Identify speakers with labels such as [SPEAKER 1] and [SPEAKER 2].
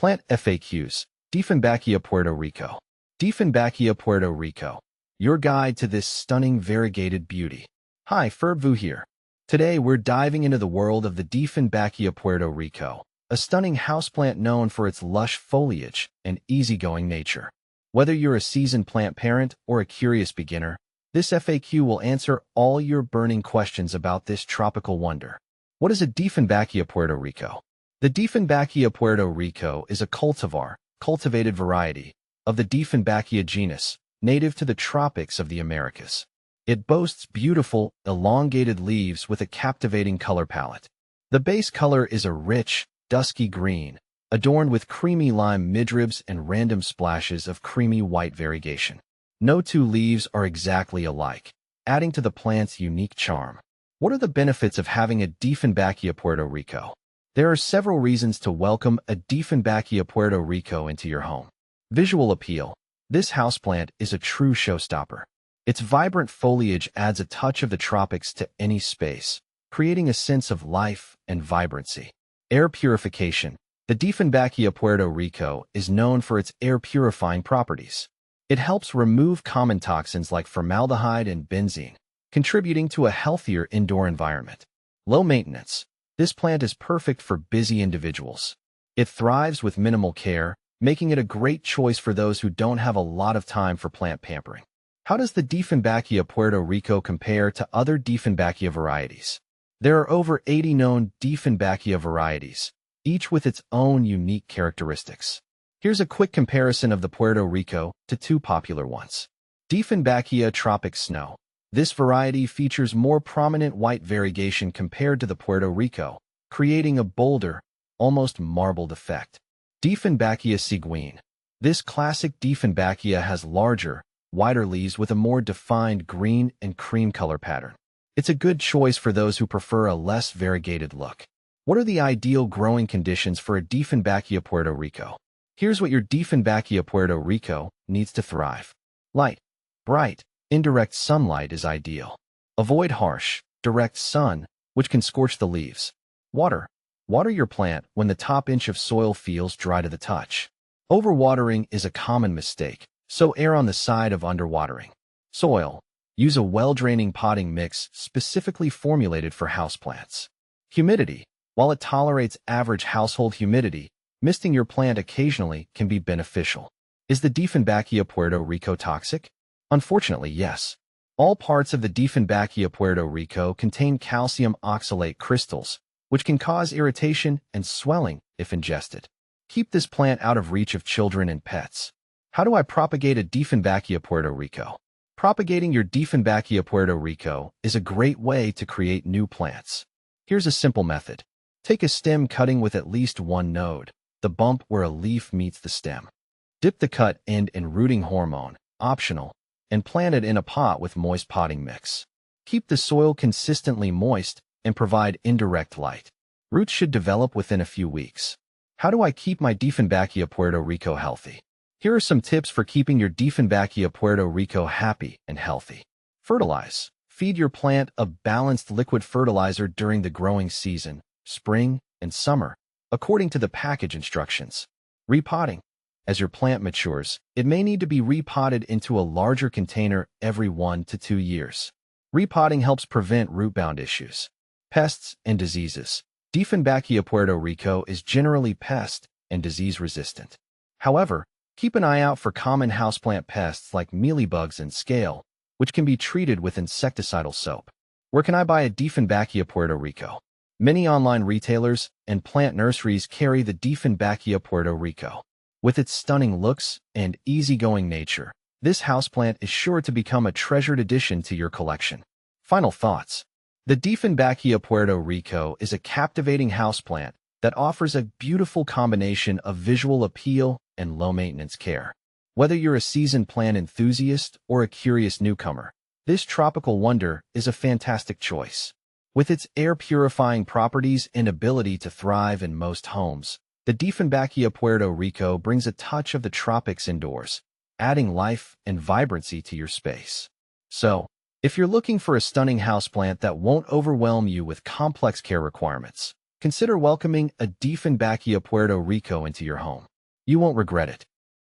[SPEAKER 1] Plant FAQs. Dieffenbachia, Puerto Rico. Dieffenbachia, Puerto Rico. Your guide to this stunning variegated beauty. Hi, Ferbu here. Today we're diving into the world of the Dieffenbachia, Puerto Rico, a stunning houseplant known for its lush foliage and easygoing nature. Whether you're a seasoned plant parent or a curious beginner, this FAQ will answer all your burning questions about this tropical wonder. What is a Dieffenbachia, Puerto Rico? The Dieffenbachia, Puerto Rico is a cultivated variety of the Dieffenbachia genus, native to the tropics of the Americas. It boasts beautiful, elongated leaves with a captivating color palette. The base color is a rich, dusky green, adorned with creamy lime midribs and random splashes of creamy white variegation. No two leaves are exactly alike, adding to the plant's unique charm. What are the benefits of having a Dieffenbachia, Puerto Rico? There are several reasons to welcome a Dieffenbachia, Puerto Rico into your home. Visual appeal. This houseplant is a true showstopper. Its vibrant foliage adds a touch of the tropics to any space, creating a sense of life and vibrancy. Air purification. The Dieffenbachia, Puerto Rico is known for its air-purifying properties. It helps remove common toxins like formaldehyde and benzene, contributing to a healthier indoor environment. Low maintenance. This plant is perfect for busy individuals. It thrives with minimal care, making it a great choice for those who don't have a lot of time for plant pampering. How does the Dieffenbachia, Puerto Rico compare to other Dieffenbachia varieties? There are over 80 known Dieffenbachia varieties, each with its own unique characteristics. Here's a quick comparison of the Puerto Rico to two popular ones. Dieffenbachia tropic snow. This variety features more prominent white variegation compared to the Puerto Rico, creating a bolder, almost marbled effect. Dieffenbachia seguin. This classic Dieffenbachia has larger, wider leaves with a more defined green and cream color pattern. It's a good choice for those who prefer a less variegated look. What are the ideal growing conditions for a Dieffenbachia, Puerto Rico? Here's what your Dieffenbachia, Puerto Rico needs to thrive. Light, bright, indirect sunlight is ideal. Avoid harsh, direct sun, which can scorch the leaves. Water. Water your plant when the top inch of soil feels dry to the touch. Overwatering is a common mistake, so err on the side of underwatering. Soil. Use a well-draining potting mix specifically formulated for houseplants. Humidity. While it tolerates average household humidity, misting your plant occasionally can be beneficial. Is the Dieffenbachia, Puerto Rico toxic? Unfortunately, yes. All parts of the Dieffenbachia, Puerto Rico contain calcium oxalate crystals, which can cause irritation and swelling if ingested. Keep this plant out of reach of children and pets. How do I propagate a Dieffenbachia, Puerto Rico? Propagating your Dieffenbachia, Puerto Rico is a great way to create new plants. Here's a simple method. Take a stem cutting with at least one node, the bump where a leaf meets the stem. Dip the cut end in rooting hormone, optional, and plant it in a pot with moist potting mix. Keep the soil consistently moist and provide indirect light. Roots should develop within a few weeks. How do I keep my Dieffenbachia, Puerto Rico healthy? Here are some tips for keeping your Dieffenbachia, Puerto Rico happy and healthy. Fertilize. Feed your plant a balanced liquid fertilizer during the growing season, spring and summer, according to the package instructions. Repotting. As your plant matures, it may need to be repotted into a larger container every 1 to 2 years. Repotting helps prevent root-bound issues. Pests and diseases. Dieffenbachia, Puerto Rico is generally pest and disease resistant. However, keep an eye out for common houseplant pests like mealybugs and scale, which can be treated with insecticidal soap. Where can I buy a Dieffenbachia, Puerto Rico? Many online retailers and plant nurseries carry the Dieffenbachia, Puerto Rico. With its stunning looks and easygoing nature, this houseplant is sure to become a treasured addition to your collection. Final thoughts. The Dieffenbachia, Puerto Rico is a captivating houseplant that offers a beautiful combination of visual appeal and low-maintenance care. Whether you're a seasoned plant enthusiast or a curious newcomer, this tropical wonder is a fantastic choice. With its air-purifying properties and ability to thrive in most homes, the Dieffenbachia, Puerto Rico brings a touch of the tropics indoors, adding life and vibrancy to your space. So, if you're looking for a stunning houseplant that won't overwhelm you with complex care requirements, consider welcoming a Dieffenbachia, Puerto Rico into your home. You won't regret it.